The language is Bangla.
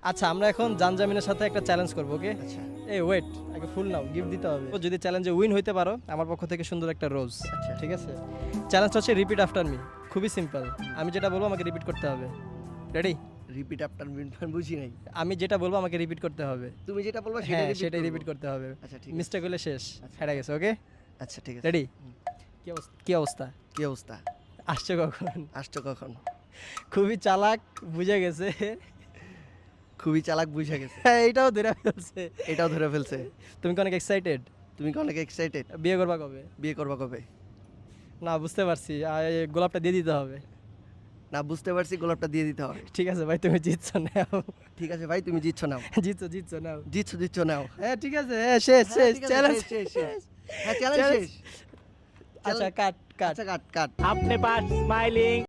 আচ্ছা আমরা এখন জানজামিনের সাথে একটা চ্যালেঞ্জ করবো, ওকে? আচ্ছা এই ওয়েট, আগে ফুল নাও, গিফট দিতে হবে। যদি চ্যালেঞ্জে উইন হইতে পারো আমার পক্ষ থেকে সুন্দর একটা রোজ। আচ্ছা ঠিক আছে, চ্যালেঞ্জটা হচ্ছে রিপিট আফটার মি। খুবই সিম্পল, আমি যেটা বলবো আমাকে রিপিট করতে হবে। রেডি? রিপিট আফটার মিন বুঝি নাই। আমি যেটা বলবো আমাকে রিপিট করতে হবে। তুমি যেটা বলবা হ্যাঁ সেটাই সেটাই রিপিট করতে হবে। আচ্ছা ঠিক আছে। মিস্টেক হলে শেষ, আচ্ছা। হেরে গেছে। ওকে আচ্ছা ঠিক আছে। রেডি? কি অবস্থা? কি অবস্থা? আসছে কখন? আসছো কখন? খুবই চালাক, বুঝে গেছে। খুবই চালাক বুঝা গেছে। হ্যাঁ এইটাও ধরে ফেলছে। এটাও ধরে ফেলছে। তুমি কি অনেক এক্সাইটেড? তুমি কি অনেক এক্সাইটেড? বিয়ে করবা কবে? বিয়ে করবা কবে? না বুঝতে পারছি, এই গোলাপটা দিয়ে দিতে হবে। না বুঝতে পারছি, গোলাপটা দিয়ে দিতে হবে। ঠিক আছে ভাই, তুমি জিতছো নাও। ঠিক আছে ভাই, তুমি জিতছো নাও। জিতছো নাও। জিতছো নাও। হ্যাঁ ঠিক আছে, হ্যাঁ শেষ হ্যাঁ, শেষ ঠিক আছে, চ্যালেঞ্জ শেষ, শেষ। হ্যাঁ চ্যালেঞ্জ Challenge- শেষ। আচ্ছা কাট কাট। আচ্ছা কাট কাট। अपने पास स्माइलिंग